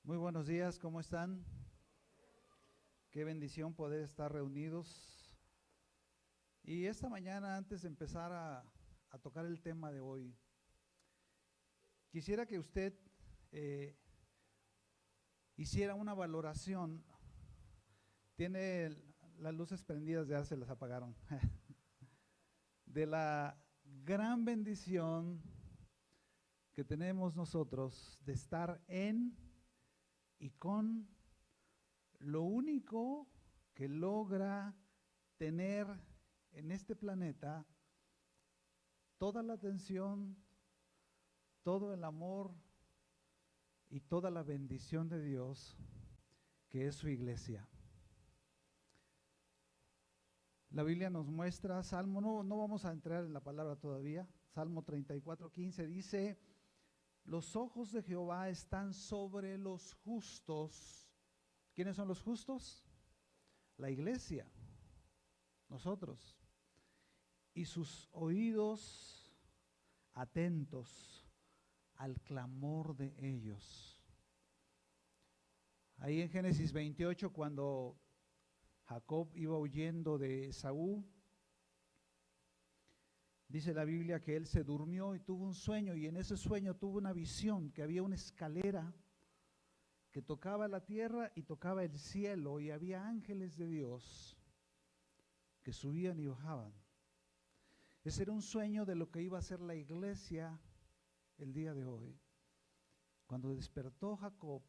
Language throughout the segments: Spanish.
Muy buenos días, ¿cómo están? Qué bendición poder estar reunidos. Y esta mañana, antes de empezar a tocar el tema de hoy, quisiera que usted hiciera una valoración. Tiene las luces prendidas, ya se las apagaron. De la gran bendición que tenemos nosotros de estar en y con lo único que logra tener en este planeta toda la atención, todo el amor y toda la bendición de Dios, que es su iglesia. La Biblia nos muestra, Salmo, no vamos a entrar en la palabra todavía, Salmo 34:15 dice: los ojos de Jehová están sobre los justos. ¿Quiénes son los justos? La iglesia, nosotros. Y sus oídos atentos al clamor de ellos. Ahí en Génesis 28, cuando Jacob iba huyendo de Esaú, dice la Biblia que él se durmió y tuvo un sueño, y en ese sueño tuvo una visión que había una escalera que tocaba la tierra y tocaba el cielo, y había ángeles de Dios que subían y bajaban. Ese era un sueño de lo que iba a ser la iglesia el día de hoy. Cuando despertó Jacob,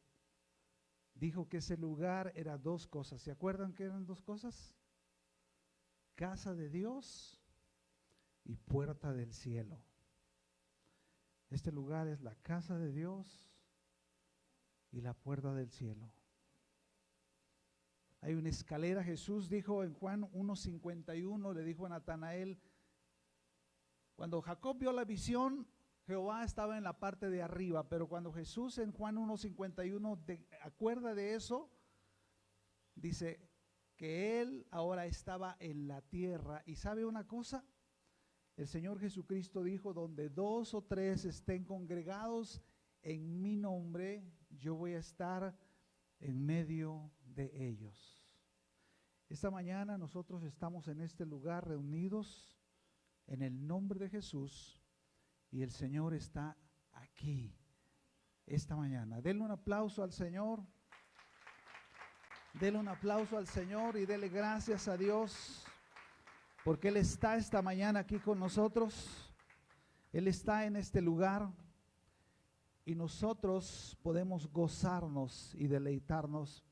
dijo que ese lugar era dos cosas. ¿Se acuerdan que eran dos cosas? Casa de Dios y puerta del cielo. Este lugar es la casa de Dios y la puerta del cielo. Hay una escalera. Jesús dijo en Juan 1:51, le dijo a Natanael, cuando Jacob vio la visión, Jehová estaba en la parte de arriba, pero cuando Jesús en Juan 1:51 acuerda de eso, dice que él ahora estaba en la tierra. Y ¿sabe una cosa? El Señor Jesucristo dijo: donde dos o tres estén congregados en mi nombre, yo voy a estar en medio de ellos. Esta mañana nosotros estamos en este lugar reunidos en el nombre de Jesús, y el Señor está aquí esta mañana. Denle un aplauso al Señor. Denle un aplauso al Señor y dele gracias a Dios, porque Él está esta mañana aquí con nosotros. Él está en este lugar y nosotros podemos gozarnos y deleitarnos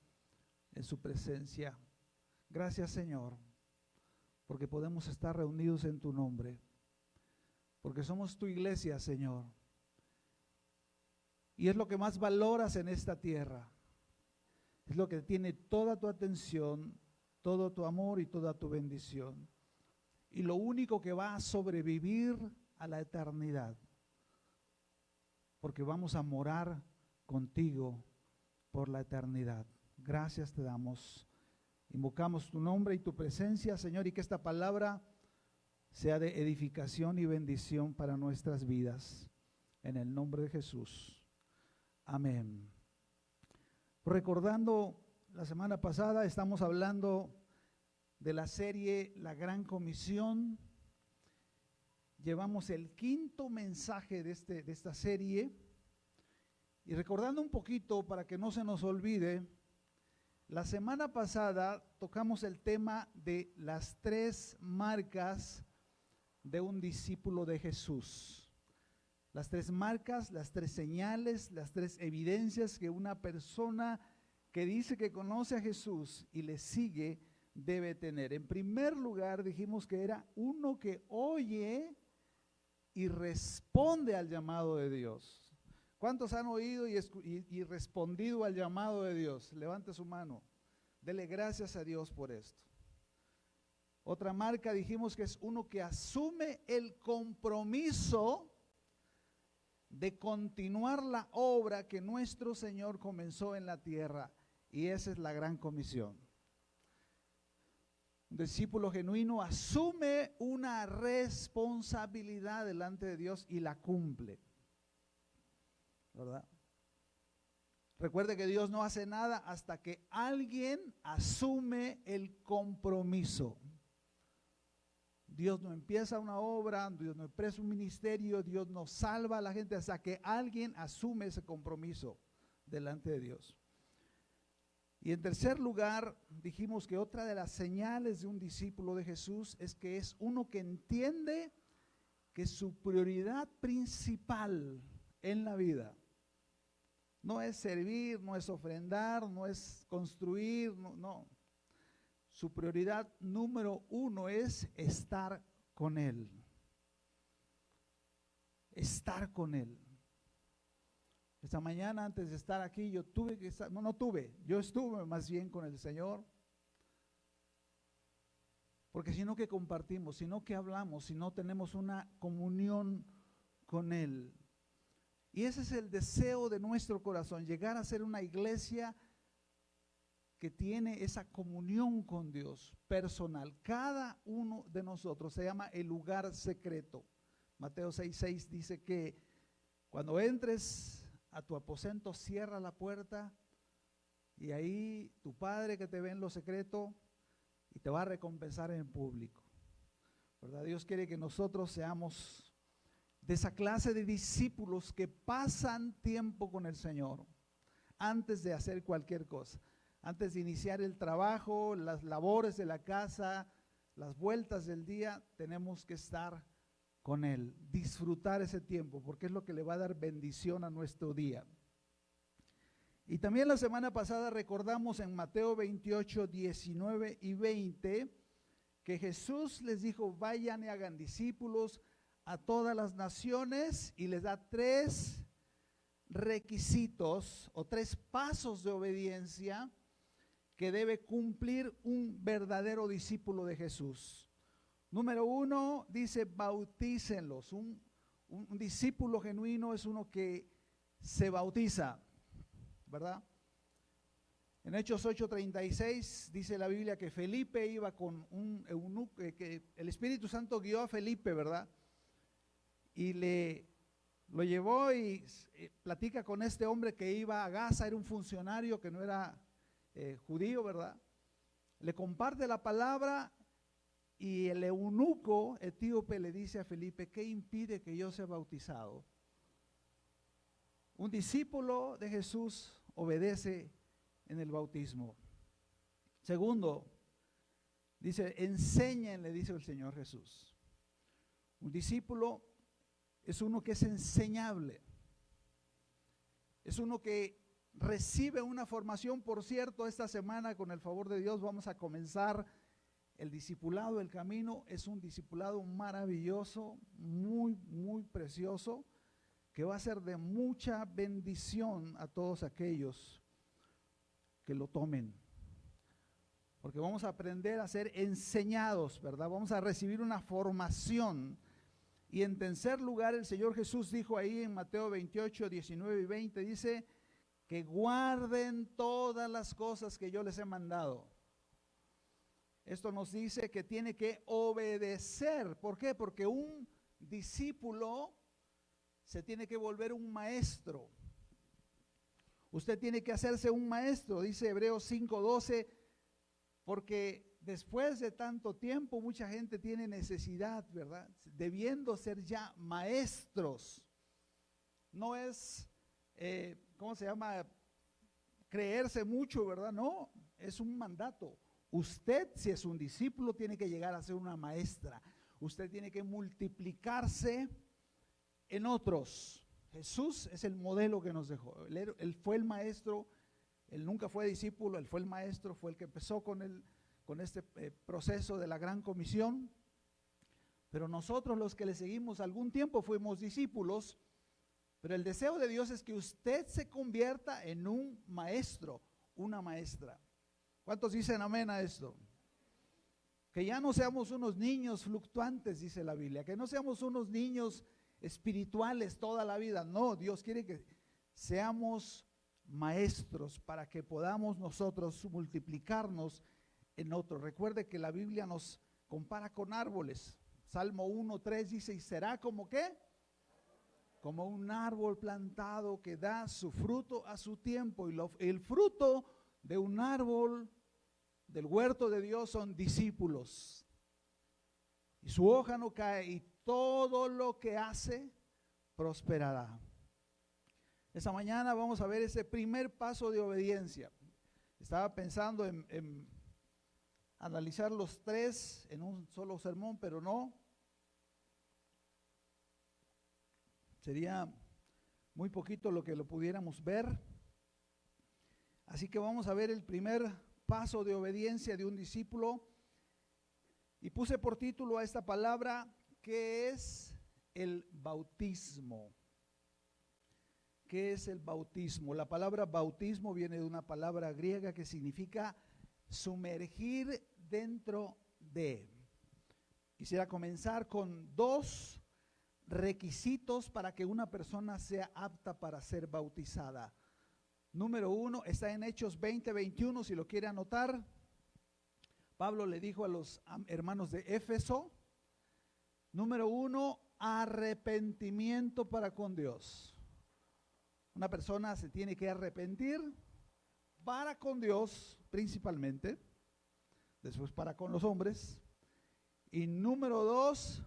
en su presencia. Gracias, Señor, porque podemos estar reunidos en tu nombre, porque somos tu iglesia, Señor, y es lo que más valoras en esta tierra. Es lo que tiene toda tu atención, todo tu amor y toda tu bendición, y lo único que va a sobrevivir a la eternidad, porque vamos a morar contigo por la eternidad. Gracias te damos. Invocamos tu nombre y tu presencia, Señor, y que esta palabra sea de edificación y bendición para nuestras vidas. En el nombre de Jesús. Amén. Recordando, la semana pasada estamos hablando de la serie La Gran Comisión. Llevamos el quinto mensaje de esta serie. Y recordando un poquito para que no se nos olvide, la semana pasada tocamos el tema de las tres marcas de un discípulo de Jesús. Las tres marcas, las tres señales, las tres evidencias que una persona que dice que conoce a Jesús y le sigue debe tener. En primer lugar, dijimos que era uno que oye y responde al llamado de Dios. ¿Cuántos han oído y respondido al llamado de Dios? Levante su mano. Dele gracias a Dios por esto. Otra marca dijimos que es uno que asume el compromiso de continuar la obra que nuestro Señor comenzó en la tierra, y esa es la gran comisión. Un discípulo genuino asume una responsabilidad delante de Dios y la cumple, ¿verdad? Recuerde que Dios no hace nada hasta que alguien asume el compromiso. Dios no empieza una obra, Dios no empieza un ministerio, Dios no salva a la gente hasta que alguien asume ese compromiso delante de Dios. Y en tercer lugar, dijimos que otra de las señales de un discípulo de Jesús es que es uno que entiende que su prioridad principal en la vida no es servir, no es ofrendar, no es construir, no. Su prioridad número uno es estar con Él. Estar con Él. Esta mañana antes de estar aquí yo tuve que estar, yo estuve más bien con el Señor. Porque si no que compartimos, si no que hablamos, si no tenemos una comunión con Él. Y ese es el deseo de nuestro corazón, llegar a ser una iglesia que tiene esa comunión con Dios personal. Cada uno de nosotros se llama el lugar secreto. Mateo 6:6 dice que cuando entres a tu aposento, cierra la puerta y ahí tu Padre que te ve en lo secreto y te va a recompensar en público. ¿Verdad? Dios quiere que nosotros seamos de esa clase de discípulos que pasan tiempo con el Señor antes de hacer cualquier cosa, antes de iniciar el trabajo, las labores de la casa, las vueltas del día. Tenemos que estar con Él, disfrutar ese tiempo, porque es lo que le va a dar bendición a nuestro día. Y también la semana pasada recordamos en Mateo 28, 19 y 20 que Jesús les dijo: vayan y hagan discípulos a todas las naciones, y les da 3 requisitos o 3 pasos de obediencia que debe cumplir un verdadero discípulo de Jesús. Número 1, dice: bautícenlos. Un discípulo genuino es uno que se bautiza, ¿verdad? En Hechos 8:36 dice la Biblia que Felipe iba con un eunuco, que el Espíritu Santo guió a Felipe, ¿verdad? Y lo llevó y platica con este hombre que iba a Gaza, era un funcionario que no era judío, ¿verdad? Le comparte la palabra y el eunuco etíope le dice a Felipe: ¿qué impide que yo sea bautizado? Un discípulo de Jesús obedece en el bautismo. Segundo, dice: enseñen, le dice el Señor Jesús. Un discípulo es uno que es enseñable, es uno que recibe una formación. Por cierto, esta semana, con el favor de Dios, vamos a comenzar el discipulado del camino. Es un discipulado maravilloso, muy, muy precioso, que va a ser de mucha bendición a todos aquellos que lo tomen. Porque vamos a aprender a ser enseñados, ¿verdad? Vamos a recibir una formación. Y en tercer lugar, el Señor Jesús dijo ahí en Mateo 28, 19 y 20, dice que guarden todas las cosas que yo les he mandado. Esto nos dice que tiene que obedecer. ¿Por qué? Porque un discípulo se tiene que volver un maestro. Usted tiene que hacerse un maestro, dice Hebreos 5:12, porque después de tanto tiempo mucha gente tiene necesidad, ¿verdad? Debiendo ser ya maestros. No es, ¿cómo se llama? Creerse mucho, ¿verdad? No, es un mandato. Usted, si es un discípulo, tiene que llegar a ser una maestra. Usted tiene que multiplicarse en otros. Jesús es el modelo que nos dejó. Él fue el maestro, él nunca fue discípulo, él fue el maestro, fue el que empezó con este proceso de la gran comisión. Pero nosotros, los que le seguimos algún tiempo, fuimos discípulos. Pero el deseo de Dios es que usted se convierta en un maestro, una maestra. ¿Cuántos dicen amén a esto? Que ya no seamos unos niños fluctuantes, dice la Biblia, que no seamos unos niños espirituales toda la vida. No, Dios quiere que seamos maestros para que podamos nosotros multiplicarnos en otros. Recuerde que la Biblia nos compara con árboles. Salmo 1:3 dice: ¿y será como qué? como un árbol plantado que da su fruto a su tiempo. Y el fruto de un árbol del huerto de Dios son discípulos. Y su hoja no cae y todo lo que hace prosperará. Esta mañana vamos a ver ese primer paso de obediencia. Estaba pensando en analizar los tres en un solo sermón, pero no. Sería muy poquito lo que lo pudiéramos ver. Así que vamos a ver el primer paso de obediencia de un discípulo. Y puse por título a esta palabra, ¿qué es el bautismo? ¿Qué es el bautismo? La palabra bautismo viene de una palabra griega que significa sumergir dentro de. Quisiera comenzar con dos requisitos para que una persona sea apta para ser bautizada. Número uno, está en Hechos 20:21, si lo quiere anotar. Pablo le dijo a los hermanos de Éfeso, número uno, arrepentimiento para con Dios. Una persona se tiene que arrepentir para con Dios principalmente, después para con los hombres. Y número dos,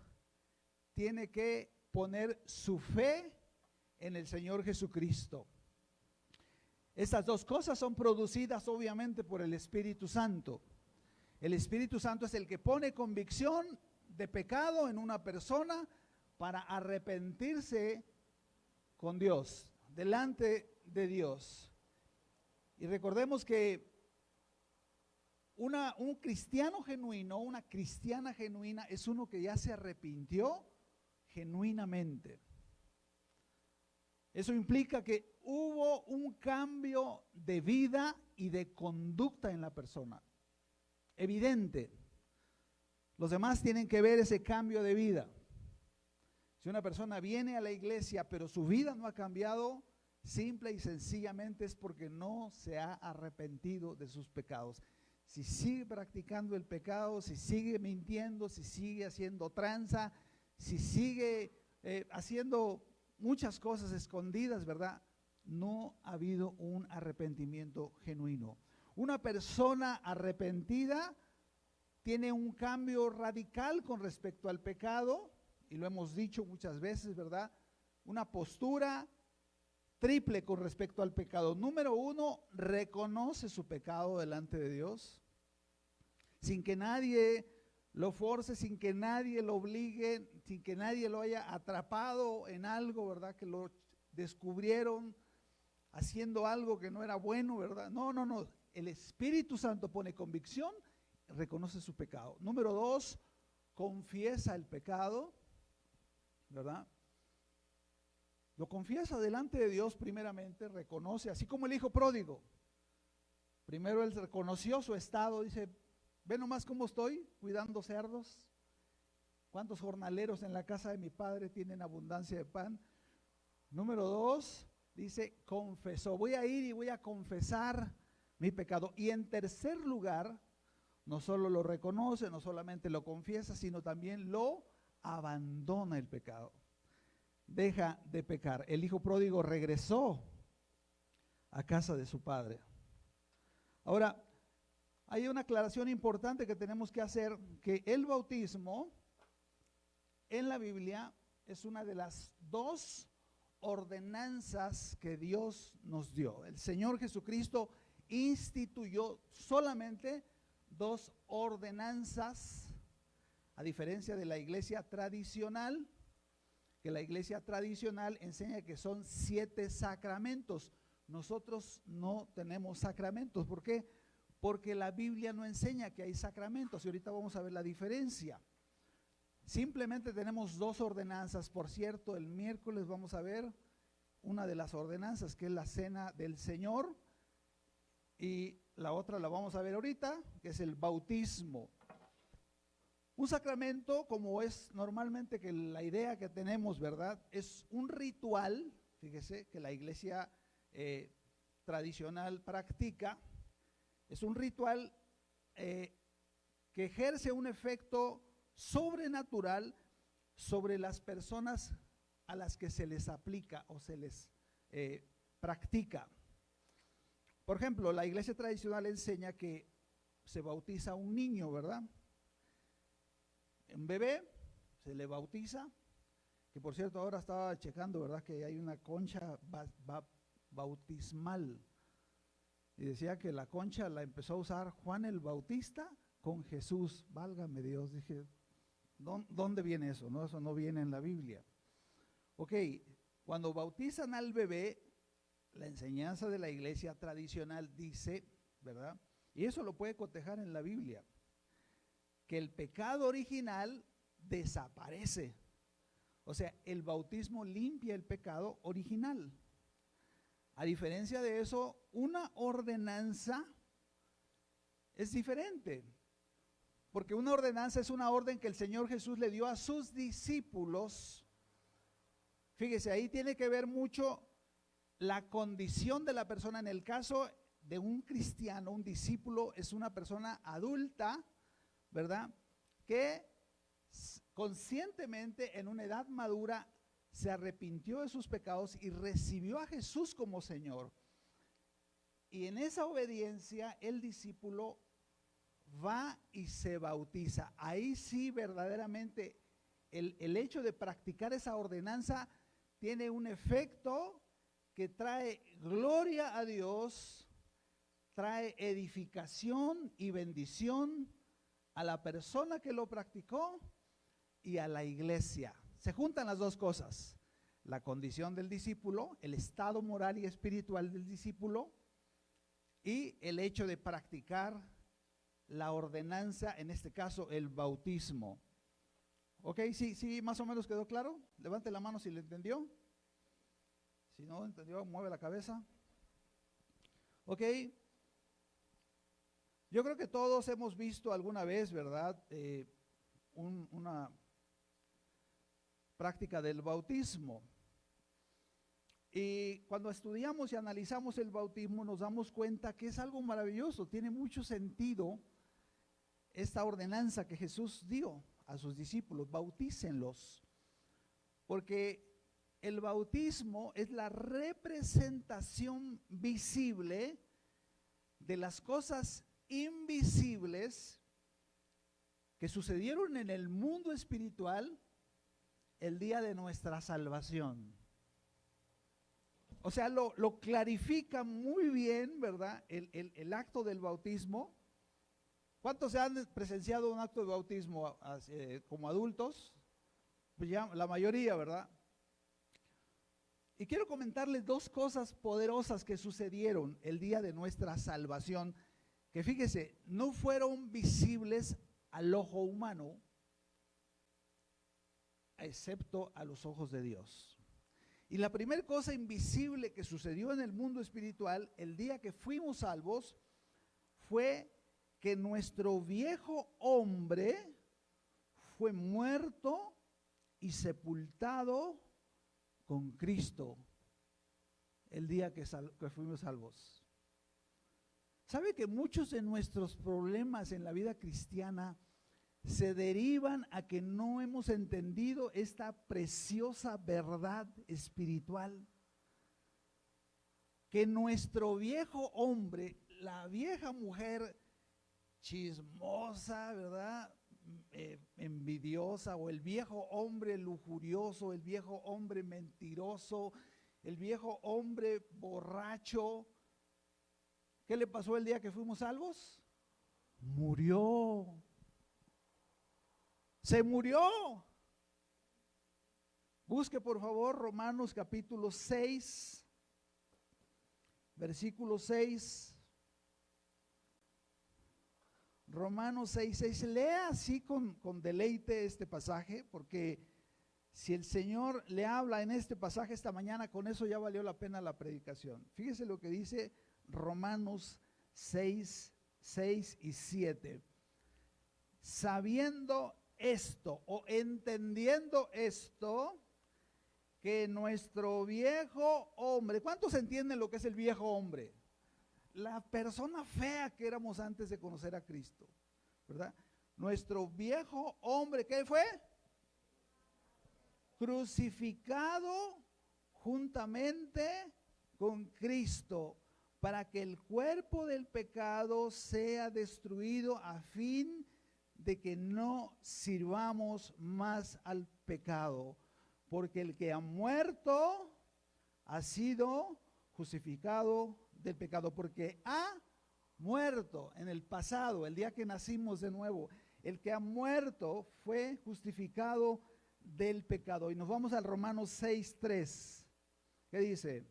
tiene que poner su fe en el Señor Jesucristo. Estas dos cosas son producidas obviamente por el Espíritu Santo. El Espíritu Santo es el que pone convicción de pecado en una persona para arrepentirse con Dios, delante de Dios. Y recordemos que un cristiano genuino, una cristiana genuina es uno que ya se arrepintió genuinamente. Eso implica que hubo un cambio de vida y de conducta en la persona. Evidente. Los demás tienen que ver ese cambio de vida. Si una persona viene a la iglesia pero su vida no ha cambiado, simple y sencillamente es porque no se ha arrepentido de sus pecados. Si sigue practicando el pecado, si sigue mintiendo, si sigue haciendo tranza, si sigue haciendo muchas cosas escondidas, ¿verdad? No ha habido un arrepentimiento genuino. Una persona arrepentida tiene un cambio radical con respecto al pecado, y lo hemos dicho muchas veces, ¿verdad? Una postura triple con respecto al pecado. Número uno, reconoce su pecado delante de Dios, sin que nadie lo force, sin que nadie lo obligue, sin que nadie lo haya atrapado en algo, ¿verdad? Que lo descubrieron haciendo algo que no era bueno, ¿verdad? No. El Espíritu Santo pone convicción, reconoce su pecado. Número dos, confiesa el pecado, ¿verdad? Lo confiesa delante de Dios primeramente, reconoce, así como el hijo pródigo. Primero él reconoció su estado, dice, ve nomás cómo estoy, cuidando cerdos. ¿Cuántos jornaleros en la casa de mi padre tienen abundancia de pan? Número dos, dice, confesó, voy a ir y voy a confesar mi pecado. Y en tercer lugar, no solo lo reconoce, no solamente lo confiesa, sino también lo abandona el pecado. Deja de pecar. El hijo pródigo regresó a casa de su padre. Ahora, hay una aclaración importante que tenemos que hacer, que el bautismo en la Biblia es una de las dos ordenanzas que Dios nos dio. El Señor Jesucristo instituyó solamente dos ordenanzas, a diferencia de la iglesia tradicional, que la iglesia tradicional enseña que son 7 sacramentos. Nosotros no tenemos sacramentos. ¿Por qué? Porque la Biblia no enseña que hay sacramentos, y ahorita vamos a ver la diferencia. Simplemente tenemos dos ordenanzas. Por cierto, el miércoles vamos a ver una de las ordenanzas, que es la cena del Señor, y la otra la vamos a ver ahorita, que es el bautismo. Un sacramento, como es normalmente que la idea que tenemos, ¿verdad? Es un ritual, fíjese, que la iglesia tradicional practica. Es un ritual que ejerce un efecto sobrenatural sobre las personas a las que se les aplica o se les practica. Por ejemplo, la iglesia tradicional enseña que se bautiza un niño, ¿verdad? Un bebé se le bautiza, que por cierto ahora estaba checando, ¿verdad? Que hay una concha bautismal. Y decía que la concha la empezó a usar Juan el Bautista con Jesús. Válgame Dios, dije, ¿dónde viene eso? No, eso no viene en la Biblia. Ok, cuando bautizan al bebé, la enseñanza de la iglesia tradicional dice, ¿verdad? Y eso lo puede cotejar en la Biblia, que el pecado original desaparece. O sea, el bautismo limpia el pecado original. A diferencia de eso, una ordenanza es diferente, porque una ordenanza es una orden que el Señor Jesús le dio a sus discípulos. Fíjese, ahí tiene que ver mucho la condición de la persona. En el caso de un cristiano, un discípulo es una persona adulta, ¿verdad? Que conscientemente en una edad madura se arrepintió de sus pecados y recibió a Jesús como Señor. Y en esa obediencia el discípulo va y se bautiza. Ahí sí verdaderamente el hecho de practicar esa ordenanza tiene un efecto que trae gloria a Dios, trae edificación y bendición a la persona que lo practicó y a la iglesia. Se juntan las dos cosas, la condición del discípulo, el estado moral y espiritual del discípulo y el hecho de practicar la ordenanza, en este caso el bautismo. ¿Ok? Sí, más o menos quedó claro. Levante la mano si le entendió. Si no entendió, mueve la cabeza. ¿Ok? Yo creo que todos hemos visto alguna vez, ¿verdad? Una práctica del bautismo. Y cuando estudiamos y analizamos el bautismo nos damos cuenta que es algo maravilloso, tiene mucho sentido esta ordenanza que Jesús dio a sus discípulos: bautícenlos, porque el bautismo es la representación visible de las cosas invisibles que sucedieron en el mundo espiritual el día de nuestra salvación. O sea, lo clarifica muy bien, ¿verdad? El acto del bautismo. ¿Cuántos se han presenciado un acto de bautismo como adultos? Pues ya la mayoría, ¿verdad? Y quiero comentarles dos cosas poderosas que sucedieron el día de nuestra salvación, que fíjese, no fueron visibles al ojo humano, excepto a los ojos de Dios. Y la primera cosa invisible que sucedió en el mundo espiritual el día que fuimos salvos fue que nuestro viejo hombre fue muerto y sepultado con Cristo el día que fuimos salvos. ¿Sabe que muchos de nuestros problemas en la vida cristiana se derivan a que no hemos entendido esta preciosa verdad espiritual? Que nuestro viejo hombre, la vieja mujer chismosa, ¿verdad? Envidiosa, o el viejo hombre lujurioso, el viejo hombre mentiroso, el viejo hombre borracho, ¿qué le pasó el día que fuimos salvos? Murió. Se murió. Busque por favor Romanos capítulo 6, versículo 6. Romanos 6:6. Lea así con deleite este pasaje, porque si el Señor le habla en este pasaje esta mañana, con eso ya valió la pena la predicación. Fíjese lo que dice Romanos 6:6 y 7. Sabiendo esto o entendiendo esto, que nuestro viejo hombre, ¿cuántos entienden lo que es el viejo hombre? La persona fea que éramos antes de conocer a Cristo, ¿verdad? Nuestro viejo hombre, ¿qué fue? crucificado juntamente con Cristo, para que el cuerpo del pecado sea destruido, a fin de que no sirvamos más al pecado. Porque el que ha muerto ha sido justificado del pecado, porque ha muerto en el pasado, el día que nacimos de nuevo. El que ha muerto fue justificado del pecado. Y nos vamos al Romanos 6:3. ¿Qué dice?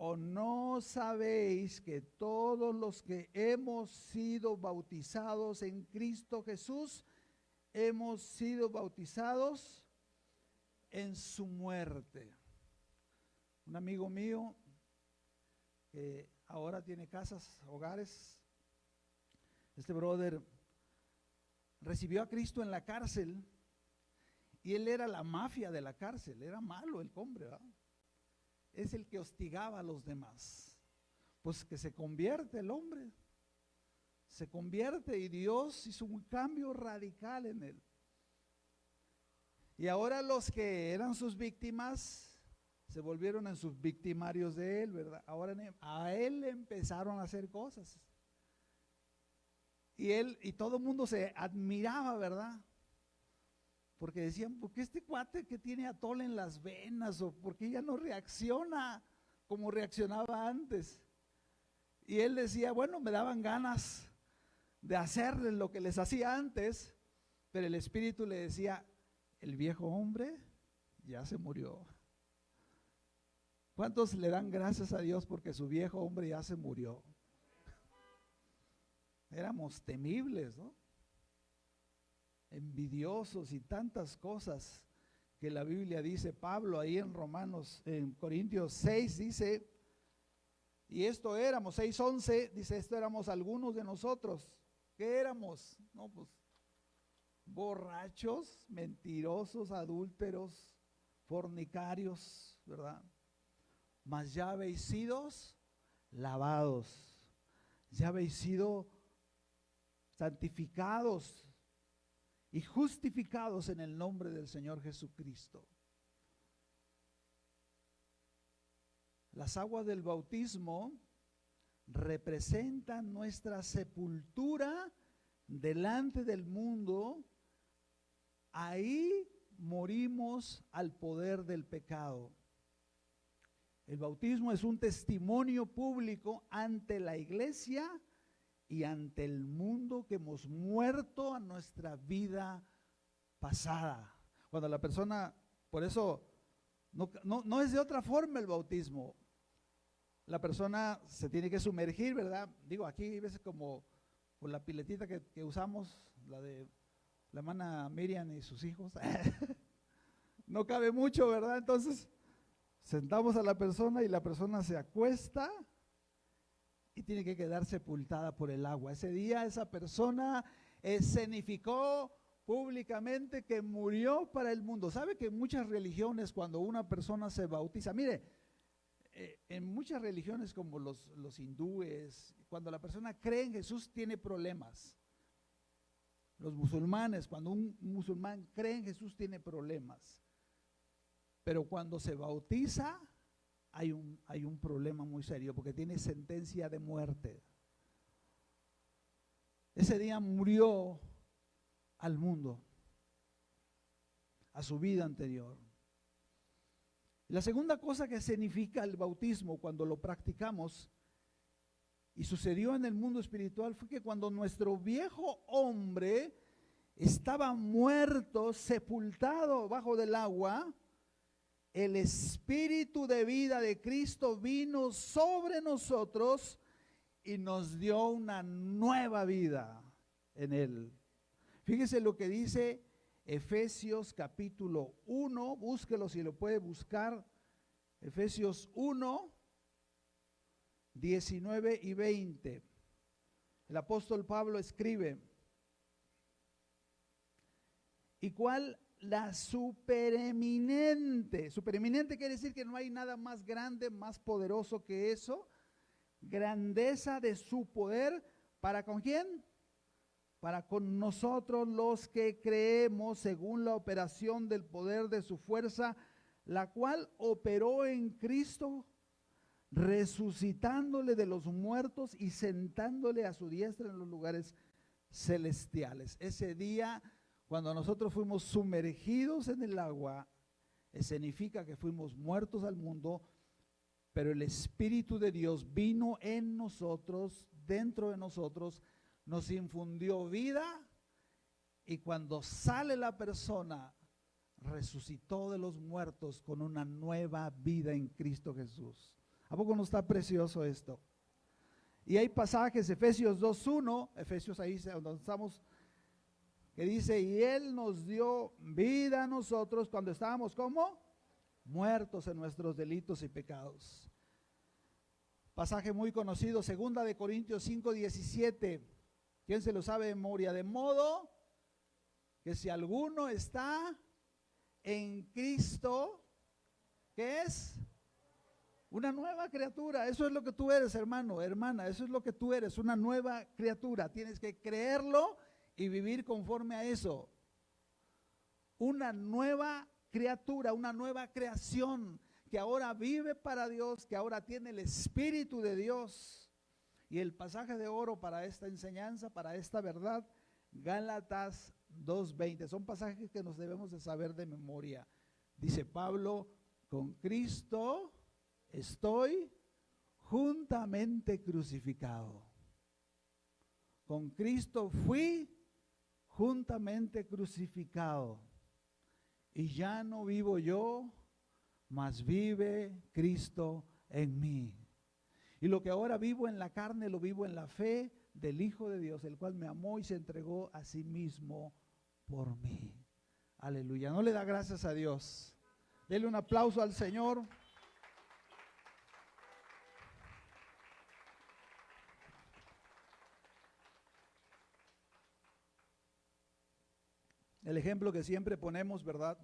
¿O no sabéis que todos los que hemos sido bautizados en Cristo Jesús, hemos sido bautizados en su muerte? Un amigo mío que ahora tiene casas, hogares, este brother recibió a Cristo en la cárcel y él era la mafia de la cárcel, era malo el hombre, ¿verdad? Es el que hostigaba a los demás. Pues que se convierte el hombre, se convierte y Dios hizo un cambio radical en él. Y ahora los que eran sus víctimas se volvieron en sus victimarios de él, ¿verdad? Ahora a él le empezaron a hacer cosas. Y él y todo el mundo se admiraba, ¿verdad? Porque decían, ¿por qué este cuate que tiene atole en las venas? ¿O por qué ya no reacciona como reaccionaba antes? Y él decía, bueno, me daban ganas de hacerles lo que les hacía antes, pero el Espíritu le decía, el viejo hombre ya se murió. ¿Cuántos le dan gracias a Dios porque su viejo hombre ya se murió? Éramos temibles, ¿no? Envidiosos y tantas cosas que la Biblia dice. Pablo ahí en Romanos, en Corintios 6 dice, y esto éramos, 6:11, dice, esto éramos algunos de nosotros. ¿Qué éramos? No, pues borrachos, mentirosos, adúlteros, fornicarios, ¿verdad? Mas ya habéis sido lavados, ya habéis sido santificados y justificados en el nombre del Señor Jesucristo. Las aguas del bautismo representan nuestra sepultura delante del mundo. Ahí morimos al poder del pecado. El bautismo es un testimonio público ante la iglesia y ante el mundo que hemos muerto a nuestra vida pasada. Cuando la persona, por eso no es de otra forma el bautismo. La persona se tiene que sumergir, ¿verdad? Digo, aquí a veces como por la piletita que usamos, la de la hermana Miriam y sus hijos, no cabe mucho, ¿verdad? Entonces sentamos a la persona y la persona se acuesta y tiene que quedar sepultada por el agua. Ese día esa persona escenificó públicamente que murió para el mundo. ¿Sabe que en muchas religiones cuando una persona se bautiza, mire, en muchas religiones como los hindúes, cuando la persona cree en Jesús tiene problemas. Los musulmanes, cuando un musulmán cree en Jesús tiene problemas. Pero cuando se bautiza hay un problema muy serio porque tiene sentencia de muerte. Ese día murió al mundo, a su vida anterior. La segunda cosa que significa el bautismo cuando lo practicamos y sucedió en el mundo espiritual fue que cuando nuestro viejo hombre estaba muerto, sepultado bajo del agua, el Espíritu de vida de Cristo vino sobre nosotros y nos dio una nueva vida en Él. Fíjese lo que dice Efesios capítulo 1, búsquelo si lo puede buscar. Efesios 1, 19 y 20. El apóstol Pablo escribe, ¿y cuál? La supereminente. Supereminente quiere decir que no hay nada más grande, más poderoso que eso. Grandeza de su poder. ¿Para con quién? para con nosotros los que creemos según la operación del poder de su fuerza, la cual operó en Cristo, resucitándole de los muertos y sentándole a su diestra en los lugares celestiales. Ese día, cuando nosotros fuimos sumergidos en el agua, significa que fuimos muertos al mundo, pero el Espíritu de Dios vino en nosotros, dentro de nosotros, nos infundió vida, y cuando sale la persona, resucitó de los muertos con una nueva vida en Cristo Jesús. ¿A poco no está precioso esto? Y hay pasajes, Efesios 2:1, Efesios ahí donde estamos, que dice, y Él nos dio vida a nosotros cuando estábamos como muertos en nuestros delitos y pecados. Pasaje muy conocido, 2 de Corintios 5:17. ¿Quién se lo sabe de memoria? De modo que si alguno está en Cristo, ¿qué es? Una nueva criatura. Eso es lo que tú eres, hermano, hermana. Eso es lo que tú eres, una nueva criatura. Tienes que creerlo y vivir conforme a eso. Una nueva criatura, una nueva creación que ahora vive para Dios, que ahora tiene el Espíritu de Dios. Y el pasaje de oro para esta enseñanza, para esta verdad, Gálatas 2:20. Son pasajes que nos debemos de saber de memoria. Dice Pablo, con Cristo estoy juntamente crucificado. Con Cristo fui juntamente crucificado. Y ya no vivo yo, mas vive Cristo en mí. Y lo que ahora vivo en la carne, lo vivo en la fe del Hijo de Dios, el cual me amó y se entregó a sí mismo por mí. Aleluya. ¿No le da gracias a Dios? Dele un aplauso al Señor. El ejemplo que siempre ponemos, ¿verdad?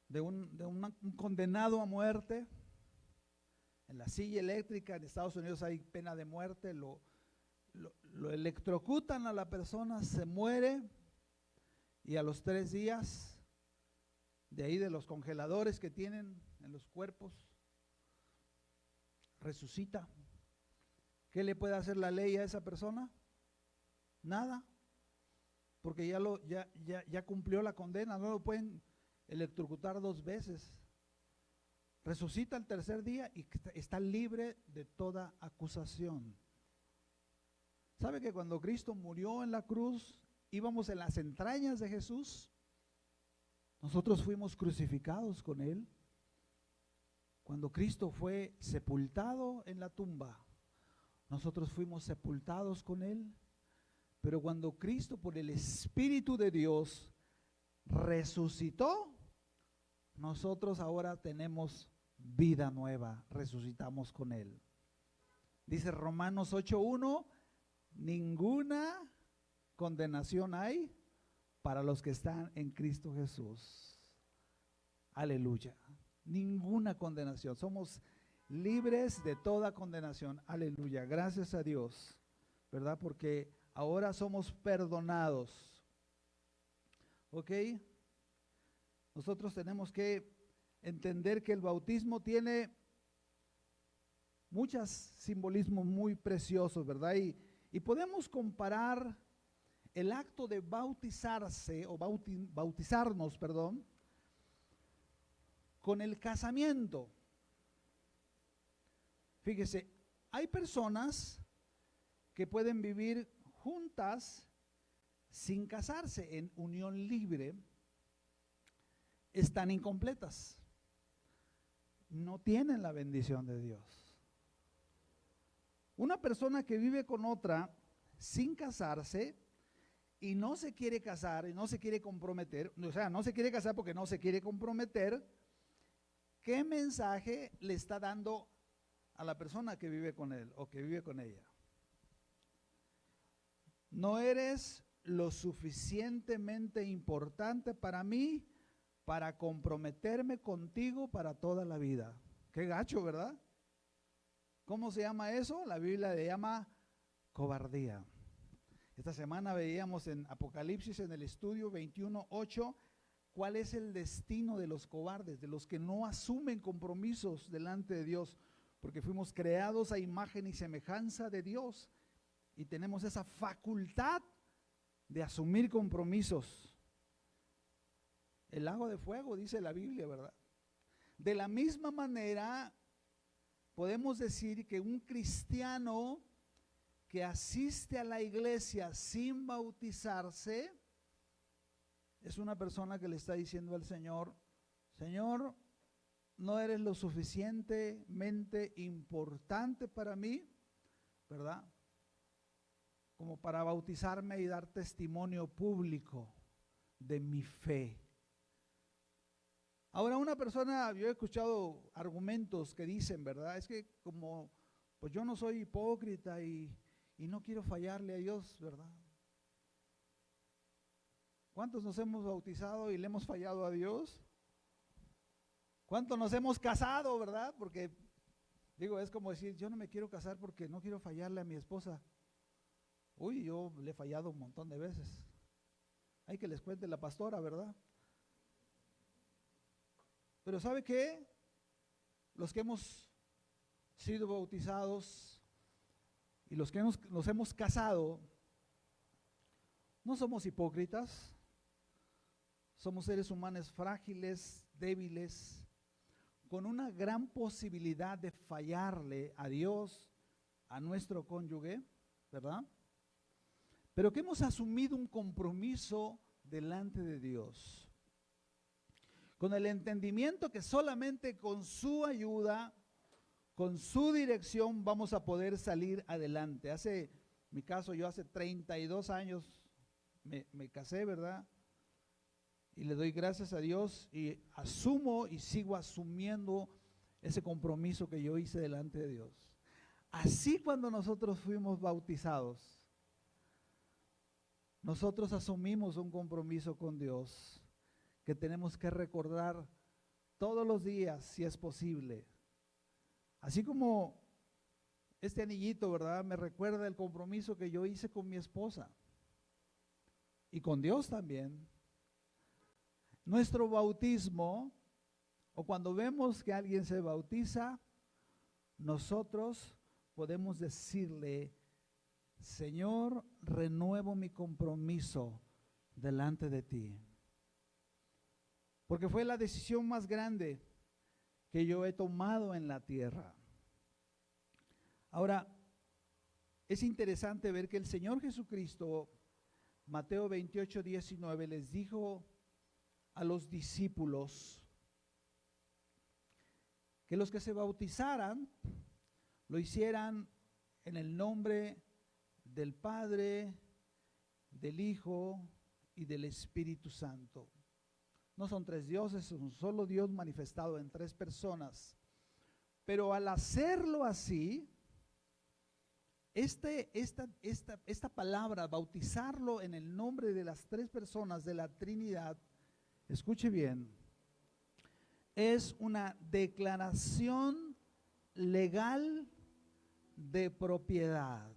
De un condenado a muerte. En la silla eléctrica en Estados Unidos hay pena de muerte, lo electrocutan a la persona, se muere, y a los 3 días, de ahí de los congeladores que tienen en los cuerpos, resucita. ¿Qué le puede hacer la ley a esa persona? Nada, porque ya cumplió la condena, no lo pueden electrocutar 2 veces. Resucita el 3er día y está libre de toda acusación. ¿Sabe que cuando Cristo murió en la cruz, íbamos en las entrañas de Jesús? Nosotros fuimos crucificados con Él. Cuando Cristo fue sepultado en la tumba, nosotros fuimos sepultados con Él. Pero cuando Cristo, por el Espíritu de Dios, resucitó, nosotros ahora tenemos vida nueva, resucitamos con Él. Dice Romanos 8:1, ninguna condenación hay para los que están en Cristo Jesús. Aleluya. Ninguna condenación. Somos libres de toda condenación. Aleluya. Gracias a Dios, ¿verdad? Porque ahora somos perdonados. ¿Ok? Nosotros tenemos que entender que el bautismo tiene muchos simbolismos muy preciosos, ¿verdad? Y podemos comparar el acto de bautizarse o bautizarnos, perdón, con el casamiento. Fíjese, hay personas que pueden vivir juntas sin casarse, en unión libre. Están incompletas, no tienen la bendición de Dios. Una persona que vive con otra sin casarse y no se quiere casar y no se quiere comprometer, o sea, no se quiere casar porque no se quiere comprometer, ¿qué mensaje le está dando a la persona que vive con él o que vive con ella? No eres lo suficientemente importante para mí para comprometerme contigo para toda la vida. Qué gacho, ¿verdad? ¿Cómo se llama eso? La Biblia le llama cobardía. Esta semana veíamos en Apocalipsis, en el estudio 21:8, cuál es el destino de los cobardes, de los que no asumen compromisos delante de Dios, porque fuimos creados a imagen y semejanza de Dios y tenemos esa facultad de asumir compromisos. El lago de fuego, dice la Biblia, ¿verdad? De la misma manera, podemos decir que un cristiano que asiste a la iglesia sin bautizarse es una persona que le está diciendo al Señor: Señor, no eres lo suficientemente importante para mí, ¿verdad?, como para bautizarme y dar testimonio público de mi fe. Ahora, una persona, yo he escuchado argumentos que dicen, ¿verdad?, es que como pues yo no soy hipócrita y no quiero fallarle a Dios, ¿verdad? ¿Cuántos nos hemos bautizado y le hemos fallado a Dios? ¿Cuántos nos hemos casado, verdad? Porque, digo, es como decir, yo no me quiero casar porque no quiero fallarle a mi esposa. Uy, yo le he fallado un montón de veces. Hay que les cuente la pastora, ¿verdad? Pero ¿sabe qué? Los que hemos sido bautizados y los que nos hemos casado, no somos hipócritas. Somos seres humanos frágiles, débiles, con una gran posibilidad de fallarle a Dios, a nuestro cónyuge, ¿verdad? Pero que hemos asumido un compromiso delante de Dios, con el entendimiento que solamente con su ayuda, con su dirección vamos a poder salir adelante. Mi caso, yo hace 32 años me casé, ¿verdad? Y le doy gracias a Dios y asumo y sigo asumiendo ese compromiso que yo hice delante de Dios. Así, cuando nosotros fuimos bautizados, nosotros asumimos un compromiso con Dios que tenemos que recordar todos los días, si es posible. Así como este anillito, ¿verdad?, me recuerda el compromiso que yo hice con mi esposa y con Dios también. Nuestro bautismo, o cuando vemos que alguien se bautiza, nosotros podemos decirle: Señor, renuevo mi compromiso delante de ti. Porque fue la decisión más grande que yo he tomado en la tierra. Ahora, es interesante ver que el Señor Jesucristo, Mateo 28:19, les dijo a los discípulos que los que se bautizaran lo hicieran en el nombre del Padre, del Hijo y del Espíritu Santo. No son tres dioses, es un solo Dios manifestado en tres personas. Pero al hacerlo así, esta palabra, bautizarlo en el nombre de las tres personas de la Trinidad, escuche bien, es una declaración legal de propiedad.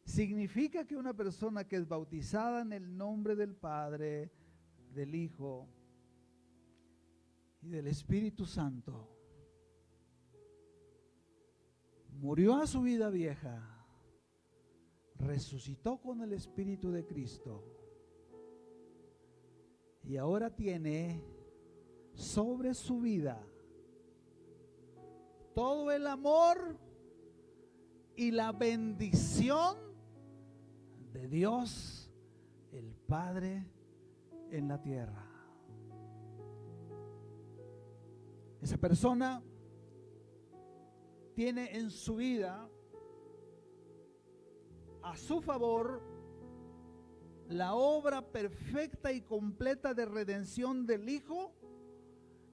Significa que una persona que es bautizada en el nombre del Padre, del Hijo y del Espíritu Santo, murió a su vida vieja, resucitó con el Espíritu de Cristo y ahora tiene sobre su vida todo el amor y la bendición de Dios, el Padre, en la tierra. Esa persona tiene en su vida a su favor la obra perfecta y completa de redención del Hijo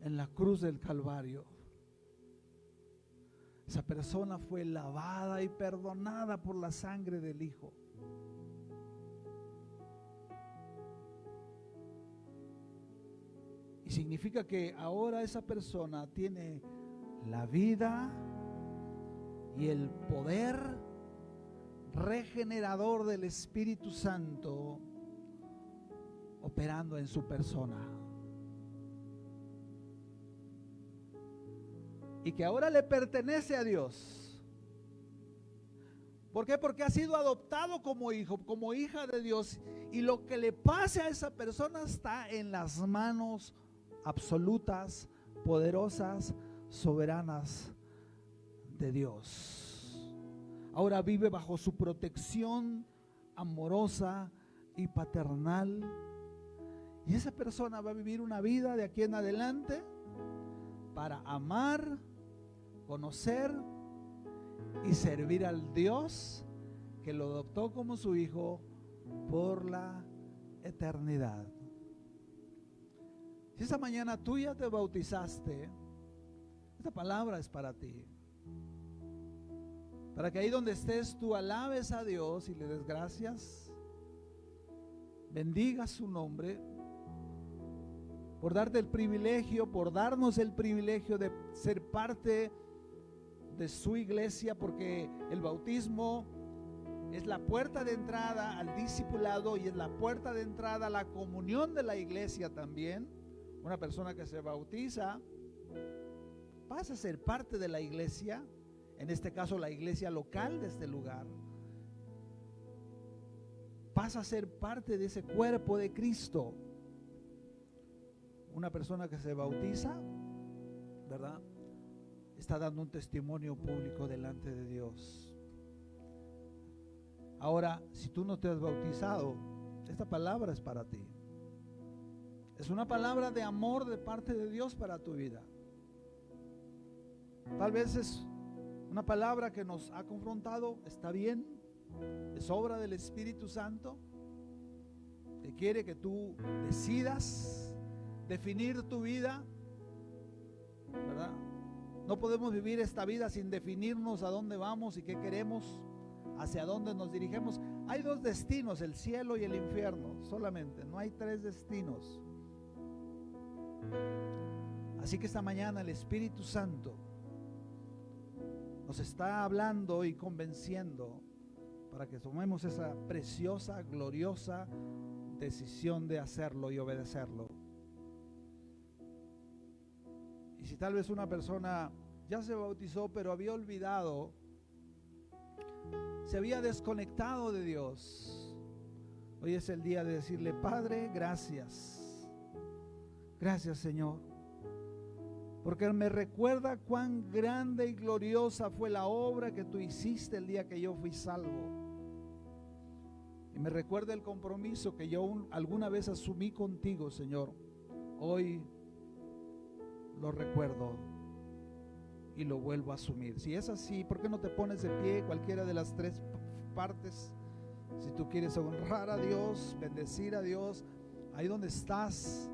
en la cruz del Calvario. Esa persona fue lavada y perdonada por la sangre del Hijo. Y significa que ahora esa persona tiene la vida y el poder regenerador del Espíritu Santo operando en su persona. Y que ahora le pertenece a Dios. ¿Por qué? Porque ha sido adoptado como hijo, como hija de Dios. Y lo que le pase a esa persona está en las manos absolutas, poderosas, soberanas de Dios. Ahora vive bajo su protección amorosa y paternal. Y esa persona va a vivir una vida de aquí en adelante para amar, conocer y servir al Dios que lo adoptó como su hijo por la eternidad. Si esta mañana tú ya te bautizaste, esta palabra es para ti. Para que ahí donde estés tú alabes a Dios y le des gracias, bendigas su nombre por darte el privilegio, por darnos el privilegio de ser parte de su iglesia, porque el bautismo es la puerta de entrada al discipulado y es la puerta de entrada a la comunión de la iglesia también. Una persona que se bautiza pasa a ser parte de la iglesia, en este caso la iglesia local de este lugar. Pasa a ser parte de ese cuerpo de Cristo. Una persona que se bautiza, ¿verdad?, está dando un testimonio público delante de Dios. Ahora, si tú no te has bautizado, esta palabra es para ti. Es una palabra de amor de parte de Dios para tu vida. Tal vez es una palabra que nos ha confrontado, está bien, es obra del Espíritu Santo, que quiere que tú decidas definir tu vida, ¿verdad? No podemos vivir esta vida sin definirnos a dónde vamos y qué queremos, hacia dónde nos dirigimos. Hay dos destinos, el cielo y el infierno, solamente, no hay tres destinos. Así que esta mañana el Espíritu Santo nos está hablando y convenciendo para que tomemos esa preciosa, gloriosa decisión de hacerlo y obedecerlo. Y si tal vez una persona ya se bautizó pero había olvidado, se había desconectado de Dios, hoy es el día de decirle: Padre, gracias, gracias Señor, porque me recuerda cuán grande y gloriosa fue la obra que tú hiciste el día que yo fui salvo. Y me recuerda el compromiso que yo alguna vez asumí contigo, Señor. Hoy lo recuerdo y lo vuelvo a asumir. Si es así, ¿por qué no te pones de pie cualquiera de las tres partes? Si tú quieres honrar a Dios, bendecir a Dios, ahí donde estás,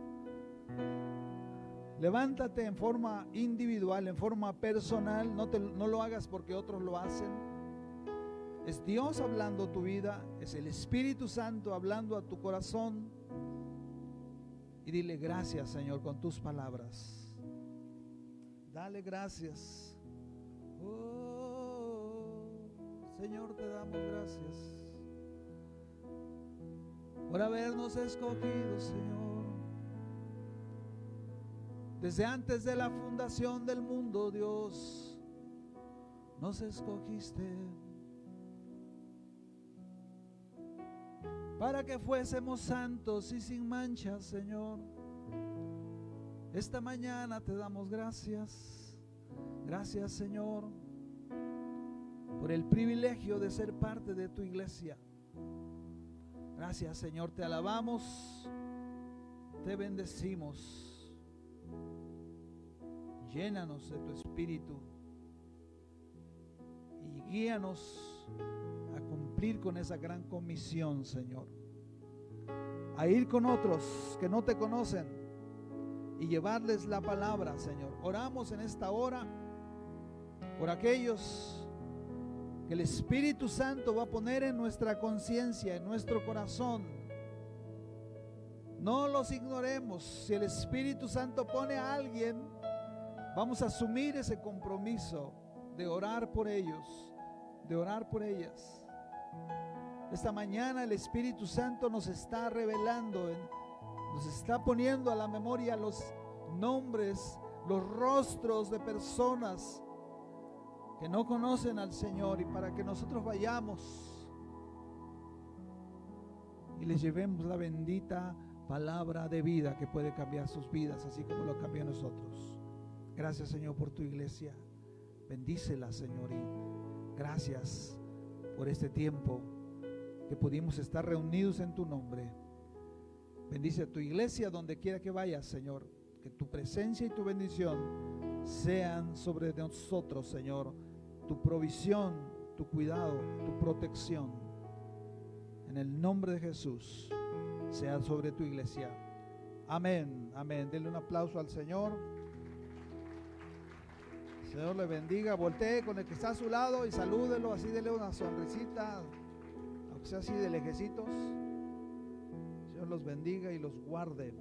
levántate en forma individual, en forma personal. No lo hagas porque otros lo hacen. Es Dios hablando tu vida, es el Espíritu Santo hablando a tu corazón. Y dile: gracias, Señor, con tus palabras. Dale gracias. Oh, Señor, te damos gracias por habernos escogido, Señor. Desde antes de la fundación del mundo, Dios, nos escogiste para que fuésemos santos y sin mancha, Señor. Esta mañana te damos gracias. Gracias, Señor, por el privilegio de ser parte de tu iglesia. Gracias, Señor, te alabamos, te bendecimos. Llénanos de tu espíritu y guíanos a cumplir con esa gran comisión, Señor, a ir con otros que no te conocen y llevarles la palabra, Señor. Oramos en esta hora por aquellos que el Espíritu Santo va a poner en nuestra conciencia, en nuestro corazón. No los ignoremos. Si el Espíritu Santo pone a alguien, vamos a asumir ese compromiso de orar por ellos, de orar por ellas. Esta mañana el Espíritu Santo nos está revelando, nos está poniendo a la memoria los nombres, los rostros de personas que no conocen al Señor, y para que nosotros vayamos y les llevemos la bendita palabra de vida que puede cambiar sus vidas, así como lo cambió a nosotros. Gracias, Señor, por tu iglesia. Bendícela, Señor, y gracias por este tiempo que pudimos estar reunidos en tu nombre. Bendice a tu iglesia donde quiera que vayas, Señor. Que tu presencia y tu bendición sean sobre nosotros, Señor. Tu provisión, tu cuidado, tu protección. En el nombre de Jesús, sea sobre tu iglesia. Amén, amén. Denle un aplauso al Señor. Señor le bendiga. Voltee con el que está a su lado y salúdelo, así dele una sonrisita, aunque sea así de lejecitos. Señor los bendiga y los guarde.